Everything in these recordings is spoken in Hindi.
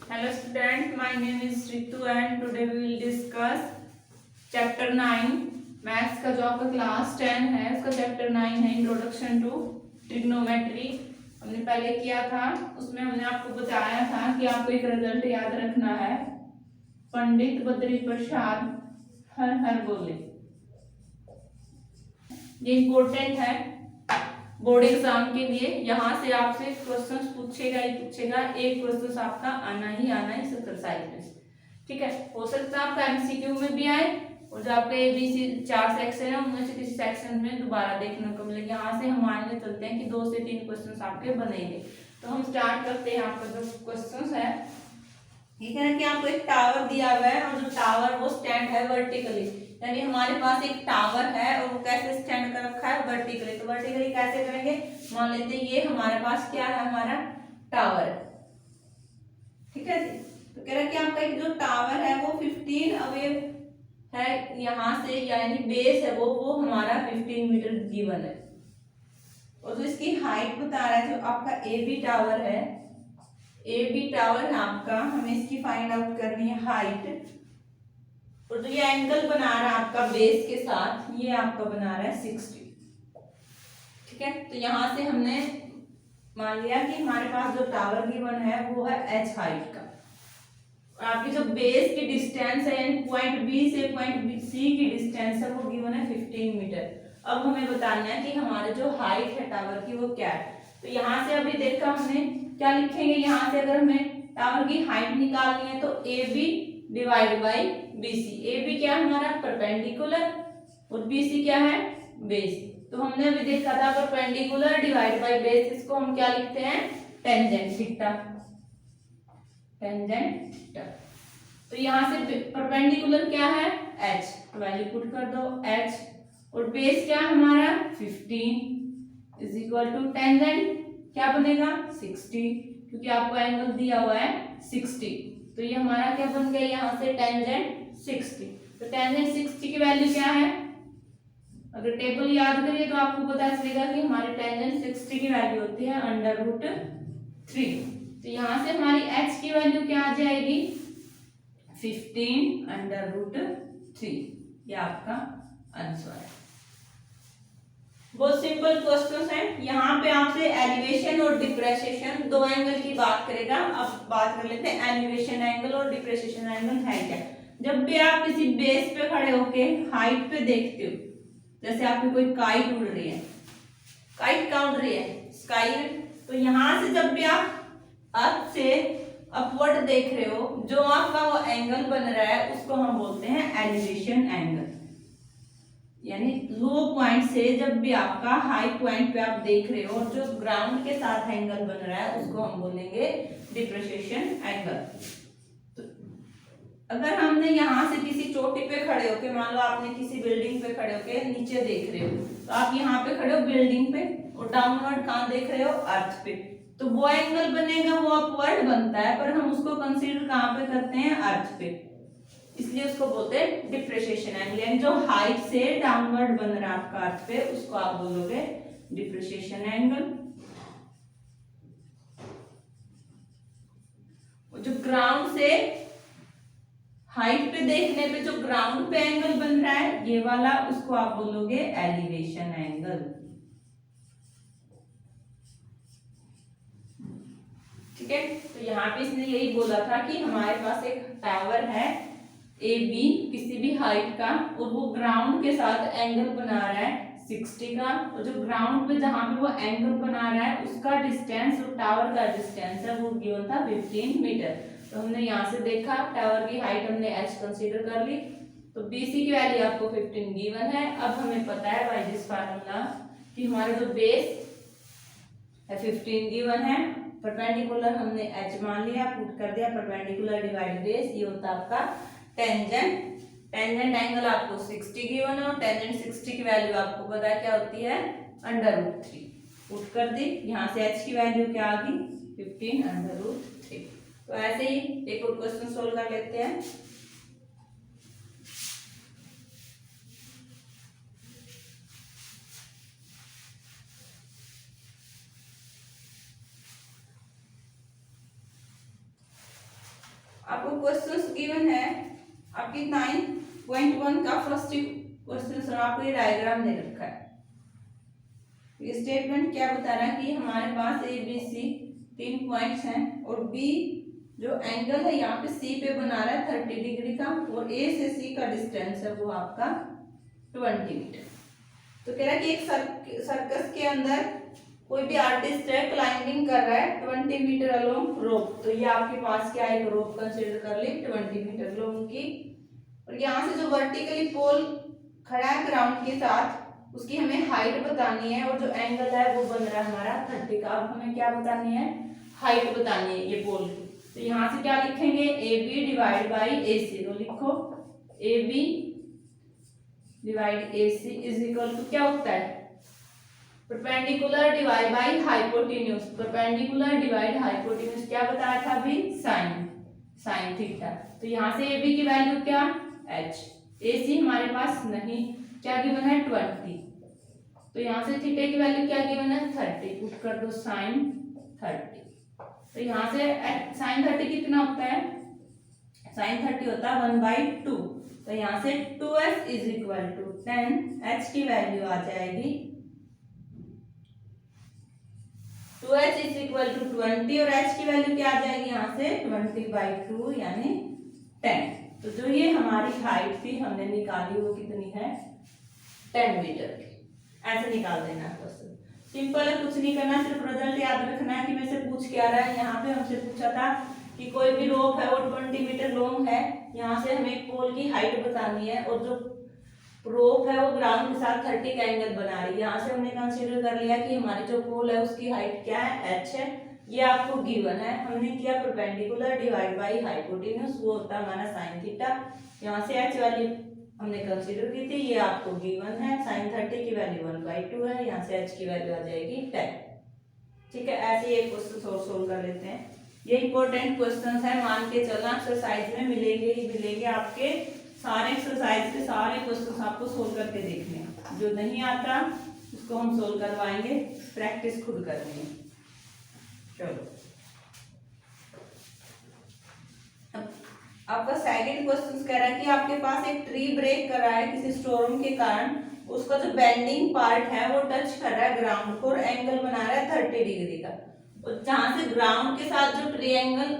Hello student, my name is Ritu and today we will discuss chapter 9 maths का जो आपका क्लास 10 है उसका चैप्टर 9 है इंट्रोडक्शन टू ट्रिग्नोमेट्री। हमने पहले किया था, उसमें हमने आपको बताया था कि आपको एक रिजल्ट याद रखना है। पंडित बद्री प्रसाद हर हर बोले, ये इम्पोर्टेंट है बोर्ड एग्जाम के लिए। यहाँ से आपसे क्वेश्चंस पूछेगा ही पूछेगा, एक क्वेश्चन आपका आना ही आना इस एक्सरसाइज में, ठीक है। हो सकता है आपका एमसीक्यू में भी आए और जो आपके एबीसी 4 सेक्शन है उनमें से किसी सेक्शन में दोबारा देखने को मिलेगा। यहाँ से हम मान के चलते हैं कि 2 से 3 क्वेश्चन आपके बनेंगे। तो हम स्टार्ट करते हैं। आपका जो क्वेश्चन है ये कह रहा है कि आपको एक टावर दिया हुआ है और जो टावर वो स्टैंड है वर्टिकली, यानी हमारे पास एक टावर है और वो कैसे स्टैंड कर रखा है वर्टिकली। तो वर्टिकली कैसे करेंगे, मान लेते हैं ये हमारे पास क्या है, हमारा टावर, ठीक है जी। तो कह रहा है कि आपका एक जो टावर है वो 15 अवे है यहाँ से, यानी बेस है वो हमारा 15 मीटर गिवन है। और जो इसकी हाइट बता रहा है, जो आपका ए बी टावर है, ए बी टावर है आपका, हमें इसकी फाइंड आउट करनी है हाइट। और जो ये एंगल बना रहा है आपका बेस के साथ, ये आपका बना रहा है 60, ठीक है। तो यहाँ से हमने मान लिया कि हमारे पास जो टावर गिवन है वो है h हाइट का, और आपकी जो बेस की डिस्टेंस है यानी पॉइंट बी से पॉइंट सी की डिस्टेंस है वो गिवन है 15 मीटर। अब हमें बताना है कि हमारे जो हाइट है टावर की वो क्या है। तो यहाँ से अभी देखा हमने क्या लिखेंगे, यहाँ से अगर हमें टावर की हाइट निकालनी है तो A B divide by B C. A B क्या है हमारा परपेंडिकुलर और बी सी क्या है बेस। तो हमने अभी देखा था परपेंडिकुलर डिवाइड बाई बेस, इसको हम क्या लिखते हैं टेंजेंट थीटा, टेंजेंट थीटा। तो यहाँ से परपेंडिकुलर क्या है h, वैल्यू पुट कर दो h, और बेस क्या है हमारा 15 इज इक्वल टू टेंजेंट क्या बनेगा 60, क्योंकि आपको एंगल दिया हुआ है 60। तो ये हमारा क्या बन गया यहाँ से टेंजेंट 60। तो टेंजेंट 60 की वैल्यू क्या है, अगर टेबल याद करिए तो आपको पता चलेगा कि हमारे टेंजेंट 60 की वैल्यू होती है √3। तो यहाँ से हमारी h की वैल्यू क्या आ जाएगी 15 √3। ये आपका आंसर है। बहुत सिंपल क्वेश्चन है। यहाँ पे आपसे एलिवेशन और डिप्रेशिएशन दो एंगल की बात करेगा। अब बात कर लेते हैं एलिवेशन एंगल और डिप्रेशिएशन एंगल है क्या। जब भी आप किसी बेस पे खड़े होके हाइट पे देखते हो, जैसे आपकी कोई काइट उड़ रही है, काइट कहाँ उड़ रही है स्काई में, तो यहाँ से जब भी आप अर्थ से अपवर्ड देख रहे हो, जो आपका वो एंगल बन रहा है उसको हम बोलते हैं एलिवेशन एंगल। यानी लो पॉइंट से जब भी आपका हाई पॉइंट पे आप देख रहे हो और जो ग्राउंड के साथ एंगल बन रहा है उसको हम बोलेंगे डिप्रेशिएशन एंगल। तो अगर हमने यहाँ से किसी चोटी पे खड़े होके, मान लो आपने किसी बिल्डिंग पे खड़े होके नीचे देख रहे हो, तो आप यहाँ पे खड़े हो बिल्डिंग पे और डाउनवर्ड कहाँ देख रहे हो अर्थ पे, तो वो एंगल बनेगा वो अपवर्ड बनता है, पर हम उसको कंसीडर कहाँ पे करते हैं अर्थ पे, इसलिए उसको बोलते हैं डिप्रेशिएशन एंगल। यानी जो हाइट से डाउनवर्ड बन रहा है आपका अर्थ पे उसको आप बोलोगे डिप्रेशिएशन एंगल। जो ग्राउंड से हाइट पे देखने पे जो ग्राउंड पे एंगल बन रहा है ये वाला, उसको आप बोलोगे एलिवेशन एंगल, ठीक है। तो यहाँ पे इसने यही बोला था कि हमारे पास एक टावर है ए बी किसी भी हाइट का, और वो ग्राउंड के साथ एंगल बना रहा है 60 का, और जो ग्राउंड पे जहां पे वो एंगल बना रहा है उसका डिस्टेंस और टावर का डिस्टेंस है वो गिवन था 15 मीटर। तो हमने यहाँ से देखा टावर की हाइट हमने h कंसीडर कर ली, तो BC की वैल्यू आपको 15 गिवन है। अब हमें पता है बाय दिस फार्मूला कि हमारा जो बेस है 15 गिवन है, परपेंडिकुलर हमने h मान लिया, पुट कर दिया, परपेंडिकुलर डिवाइड बेस, ये होता है आपका टेंजेंट। टेंजेंट एंगल आपको 60 गिवन है और टेंजेंट 60 की वैल्यू आपको पता है क्या होती है √3, पुट कर दी। यहाँ से h की वैल्यू क्या आ गई 15 √3। तो ऐसे ही एक और क्वेश्चन सोल्व कर लेते हैं। आपको क्वेश्चंस गिवन है आपकी 9.1 का फर्स्ट क्वेश्चन और आपको ये डायग्राम दे रखा है। ये स्टेटमेंट क्या बता रहा है कि हमारे पास ए बी सी 3 पॉइंट्स हैं और बी जो एंगल है यहाँ पे सी पे बना रहा है 30 डिग्री का और ए से सी का डिस्टेंस है वो आपका 20 मीटर। तो कह रहा है कि एक सर्कस के अंदर कोई भी आर्टिस्ट है क्लाइंबिंग कर रहा है 20 मीटर अलोंग रोप। तो ये आपके पास क्या एक रोप कंसीडर कर ली 20 मीटर लॉन्ग की, और यहाँ से जो वर्टिकली पोल खड़ा है ग्राउंड के साथ उसकी हमें हाइट बतानी है और जो एंगल है वो बन रहा है हमारा 30 का। अब हमें क्या बतानी है, हाइट बतानी है ये पोल की। तो यहाँ से क्या लिखेंगे, A B divide by A C. तो लिखो A B divide A C is equal to क्या होता है, perpendicular divide by hypotenuse. Perpendicular divide hypotenuse क्या बताया था अभी, साइन थीटा। तो यहाँ से ए बी की वैल्यू क्या h, ए सी हमारे पास नहीं, क्या गिवन है 20। तो यहाँ से थीटा की वैल्यू क्या गिवन है 30, पुट कर दो साइन 30। तो यहाँ से साइन 30 कितना होता है, साइन 30 होता है 1/2। तो यहाँ से 2h is equal to 10, h की वैल्यू आ जाएगी 2h इज इक्वल टू 20 और h की वैल्यू क्या आ जाएगी यहाँ से 20/2 यानी 10। तो जो ये हमारी हाइट थी हमने निकाली वो कितनी है 10 मीटर की। ऐसे निकाल देना क्वेश्चन, सिंपल है, कुछ नहीं करना, सिर्फ रिजल्ट याद रखना है कि मैं से पूछ क्या रहा है। यहाँ पे हमसे पूछा था कि कोई भी रोप है वो 20 मीटर लॉन्ग है, यहाँ से हमें एक पोल की हाइट बतानी है और जो रोप है वो ग्राउंड के साथ 30 का एंगल बना रही है। यहाँ से हमने कंसीडर कर लिया कि हमारी जो पोल है उसकी हाइट क्या है h है, ये आपको गिवन है। हमने किया परपेंडिकुलर डिवाइड बाई हाइपोटेन्यूज, वो होता है हमारा साइन थीटा। यहाँ से h वैल्यू हमने कंसीडर की थी, ये आपको गिवन है। साइन 30 की वैल्यू 1/2 है, यहाँ से h की वैल्यू आ जाएगी 10। ठीक है, ऐसे एक क्वेश्चन सोल्व कर लेते हैं। ये इंपॉर्टेंट क्वेश्चन है, मान के चलना एक्सरसाइज में मिलेंगे ही मिलेंगे। आपके सारे एक्सरसाइज के सारे क्वेश्चन आपको सोल्व करके देखने हैं, जो नहीं आता उसको हम सोल्व करवाएंगे, प्रैक्टिस खुद करनी है। चलो आपका सेकंड क्वेश्चन कह रहा है कि आपके पास एक ट्री ब्रेक कर रहा है किसी स्टॉर्म के कारण, उसका जो बेंडिंग पार्ट है वो टच कर रहा है ग्राउंड को और एंगल बना रहा है 30 डिग्री का। और जहां से ग्राउंड के साथ जो ट्रायंगल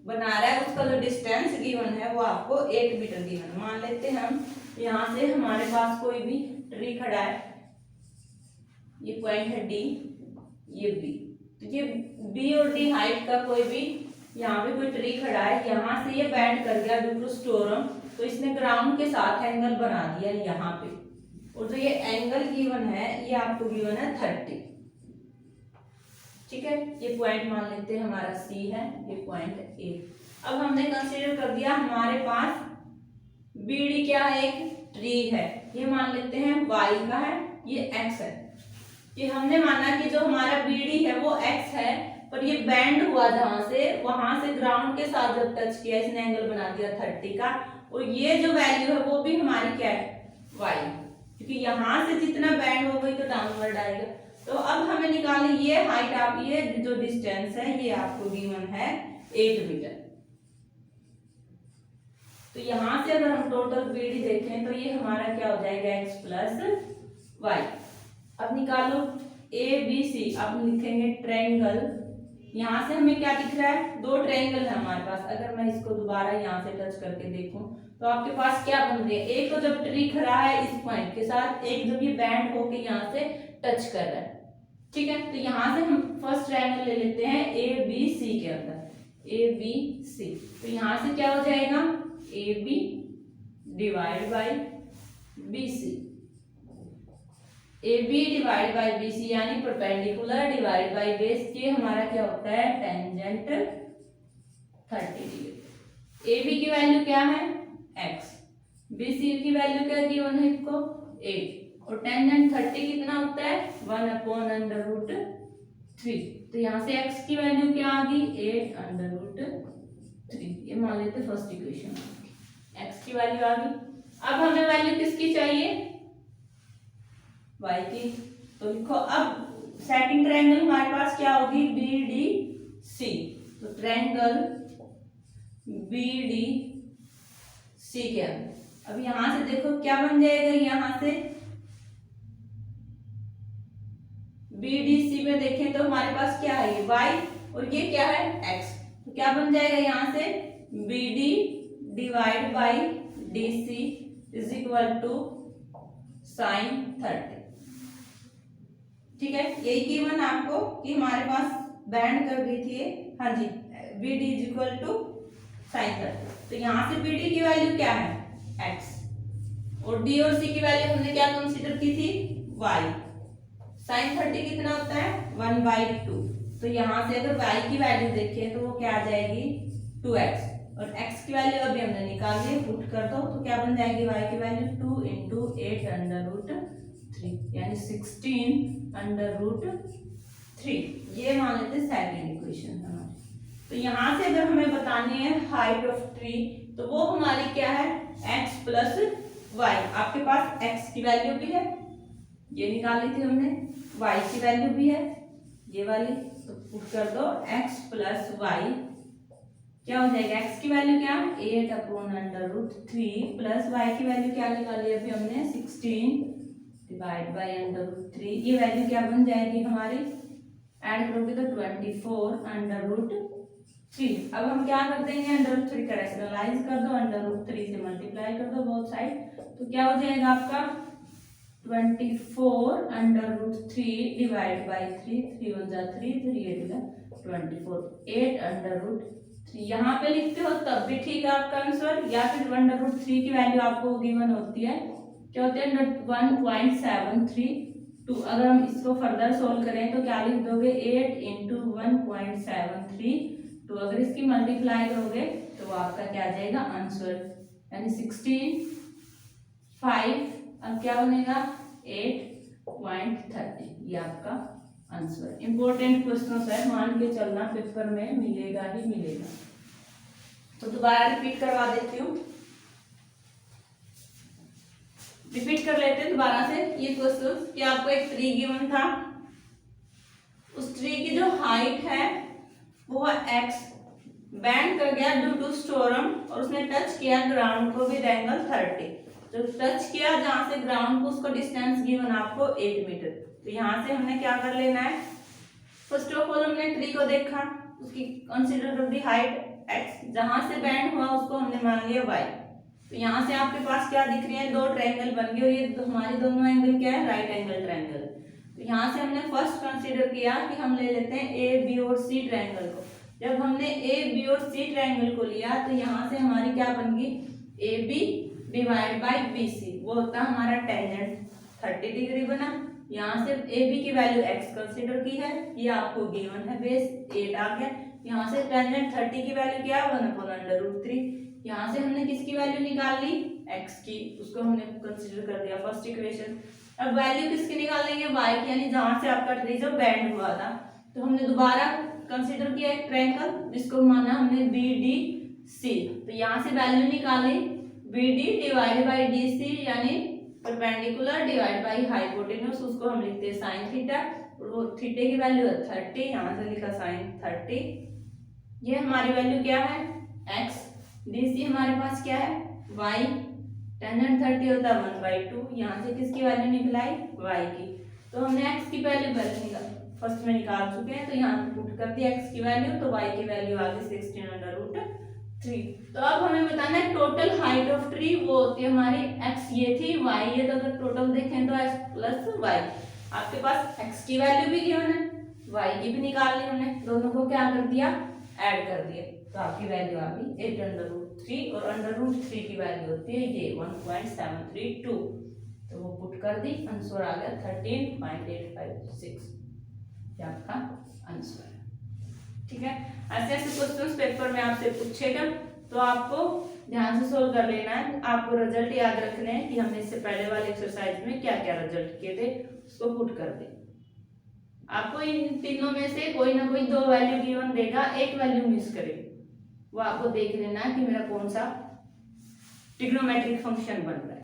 बना रहा है उसका जो डिस्टेंस गिवन है वो आपको 8 मीटर गिवन। मान लेते हैं हम यहाँ से हमारे पास कोई भी ट्री खड़ा है, ये पॉइंट है डी, ये बी। तो ये बी और डी हाइट का कोई भी यहाँ पे कोई ट्री खड़ा है, यहाँ से ये बैंड कर गया ड्यू टू स्टॉर्म, तो इसने ग्राउंड के साथ एंगल बना दिया यहाँ पे। और जो ये एंगल गिवन है ये आपको गिवन है 30। ठीक है, ये पॉइंट मान लेते हैं हमारा सी है, ये पॉइंट ए। अब हमने कंसीडर कर दिया हमारे पास बीडी क्या है, एक ट्री है, ये मान लेते हैं वाई का है, ये एक्स है। ये हमने माना कि जो हमारा बीडी है वो एक्स है, पर ये बैंड हुआ जहां से, वहां से ग्राउंड के साथ जब टच किया इसने एंगल बना दिया 30 का। और ये जो वैल्यू है वो भी हमारी क्या है वाई, क्योंकि यहाँ से जितना बैंड हो वही तो डाउनवर्ड आएगा। तो अब हमें निकालनी ये हाइट, आप ये जो डिस्टेंस है ये आपको गिवन है 8 मीटर। तो यहाँ से अगर हम टोटल बीडी देखें तो ये हमारा क्या हो जाएगा x प्लस वाई। अब निकालो ए बी सी, अब लिखेंगे ट्रायंगल। यहाँ से हमें क्या दिख रहा है, दो ट्रायंगल है हमारे पास। अगर मैं इसको दोबारा यहाँ से टच करके देखूं तो आपके पास क्या बन रही है, एक तो जब ट्री खड़ा है इस पॉइंट के साथ, एक जब ये बैंड होके यहाँ से टच कर रहा है। ठीक है, तो यहाँ से हम फर्स्ट ट्रायंगल ले लेते हैं ए बी सी के अंदर, ए बी सी। तो यहाँ से क्या हो जाएगा A B divide by B C, A B divide by B C यानी परपेंडिकुलर डिवाइड बाई बेस। ये हमारा क्या होता है टेंजेंट 30 डिग्री। ए बी की वैल्यू क्या है x, बी सी की वैल्यू क्या गिवन है इसको 8, और टेंजेंट 30 कितना होता है 1/√3। तो यहाँ से x की वैल्यू क्या आ गई 8/√3। ये मान लेते फर्स्ट इक्वेशन, x की वैल्यू आ गई। अब हमें वैल्यू किसकी चाहिए y की। तो लिखो अब सेकंड ट्रायंगल हमारे पास क्या होगी बी डी सी। तो ट्रायंगल बी डी सी के अंदर। अब यहां से देखो क्या बन जाएगा, यहां से बी डी सी में देखें तो हमारे पास क्या है, ये y और ये क्या है x। तो क्या बन जाएगा यहाँ से, B D divide by D C is equal to sine 30। ठीक है, यही गिवन आपको कि हमारे पास बैंड कर दी थी, हाँ जी, B D is equal to sine 30। तो यहाँ से बी डी की वैल्यू क्या है x और डी और सी की वैल्यू हमने क्या कंसीडर की थी y। साइन 30 कितना होता है 1/2। तो यहाँ से अगर y की वैल्यू देखें तो वो क्या आ जाएगी 2x और x की वैल्यू अभी हमने निकाल ली, पुट कर दो तो क्या बन जाएगी y की वैल्यू 2 इंटू 8 अंडर रूट 3 यानी 16 अंडर रूट 3। ये मान लेते सेकंड इक्वेशन हमारी। तो यहाँ से अगर हमें बतानी है हाइट ऑफ ट्री तो वो हमारी क्या है x प्लस y। आपके पास x की वैल्यू भी है, ये निकाली थी हमने, y की वैल्यू भी है ये वाली, तो पुट कर दो x प्लस वाई क्या हो जाएगा, x की वैल्यू क्या 8 upon under root 3 plus y की वैल्यू क्या निकाली अभी हमने 16 डिवाइड बाई अंडर रूट 3। ये वैल्यू क्या बन जाएगी हमारी, ऐड करोगे तो 24 अंडर रूट 3। अब हम क्या कर देंगे, अंडर रूट 3 का रैशनलाइज कर दो, अंडर रूट 3 से मल्टीप्लाई कर दो बोथ साइड, तो क्या हो जाएगा आपका 24 अंडर रूट 3 डिवाइड बाई 3, 3 1 जा 3, 3 8 जा 24, 8 अंडर रूट 3। यहाँ पे लिखते हो तब भी ठीक है आपका आंसर, या फिर अंडर रूट 3 की वैल्यू आपको गिवन होती है, क्या होती है 1.732। अगर हम इसको फर्दर सोल्व करें तो क्या लिख दोगे 8 इंटू 1.732। अगर इसकी मल्टीप्लाई करोगे तो वो आपका क्या आ जाएगा आंसर, यानी 16 5 अब क्या बनेगा 8.30। ये आपका आंसर। इंपॉर्टेंट क्वेश्चन है, मान के चलना पेपर में मिलेगा ही मिलेगा। तो दोबारा रिपीट करवा देती हूँ, रिपीट कर लेते हैं दोबारा से ये क्वेश्चन कि आपको एक ट्री गिवन था, उस ट्री की जो हाइट है वो है x, बैंड कर गया ड्यू टू स्टॉर्म और उसने टच किया ग्राउंड को विद एंगल 30। जो टच किया जहां से ग्राउंड को उसको डिस्टेंस गिवन आपको 8 मीटर। तो यहाँ से हमने क्या कर लेना है, फर्स्ट ऑफ ऑल हमने ट्री को देखा, उसकी कंसीडर कर दी हाइट x, जहां से बैंड हुआ उसको हमने मान लिया y। तो यहाँ से आपके पास क्या दिख रही है, दो ट्रायंगल बन गए और ये हमारी दोनों एंगल क्या है राइट एंगल ट्रायंगल। तो यहाँ से हमने फर्स्ट कंसीडर किया कि हम ले लेते हैं ए बी और सी ट्रायंगल को। जब हमने ए बी और सी ट्रायंगल को लिया तो यहाँ से हमारी क्या बन गई A B divide by B C, वो होता है हमारा टेंजेंट 30 डिग्री बना। यहाँ से ए बी की वैल्यू x कंसीडर की है, ये आपको गिवन है बेस 8 आ गया। यहाँ से टेंजेंट 30 की वैल्यू क्या 1/√3। यहाँ से हमने किसकी वैल्यू निकाल ली x की, उसको हमने कंसीडर कर दिया फर्स्ट इक्वेशन। अब वैल्यू किसकी निकालेंगे y की, यानी जहां से आपका ट्री जो बैंड हुआ था। तो हमने दोबारा कंसीडर किया एक ट्रायंगल जिसको माना हमने बी डी सी। तो यहाँ से वैल्यू निकाली B D divide by D C यानी परपेंडिकुलर डिवाइड बाई हाइपोटेन्यूज, उसको हम लिखते हैं साइन थीटा और वो थीटे की वैल्यू है 30, यहाँ से लिखा साइन 30। ये हमारी वैल्यू क्या है x, डीसी हमारे पास क्या है y, टेंजेंट 30 होता है 1/2। यहाँ से किसकी वैल्यू निकलाई y की। तो हमने x की वैल्यू फर्स्ट में निकाल चुके हैं, तो यहाँ पे पुट कर दिया x की वैल्यू, तो y की वैल्यू आ गई 16/√3। तो अब हमें बताना है टोटल हाइट ऑफ ट्री, वो होती है हमारी x ये थी y ये, तो अगर टोटल देखें तो x प्लस y। आपके पास x की वैल्यू भी गिवन है, y की भी निकाल ली हमने, दोनों को क्या कर दिया ऐड कर दिया, तो आपकी वैल्यू आ गई 8/√3 और √3 की वैल्यू होती है ये 1.732। तो वो पुट कर दी, आंसर आ गया 13.856। ये आपका आंसर है। ठीक है, ऐसे ऐसे क्वेश्चंस पेपर में आपसे पूछेगा तो आपको ध्यान से सोल्व कर लेना है। आपको रिजल्ट याद रखने हैं कि हमने इससे पहले वाले एक्सरसाइज में क्या क्या रिजल्ट किए थे, उसको पुट कर दे। आपको इन तीनों में से कोई ना कोई दो वैल्यू गिवन देगा, एक वैल्यू मिस करेगा, वो आपको देख लेना है कि मेरा कौन सा ट्रिग्नोमेट्रिक फंक्शन बन रहा है।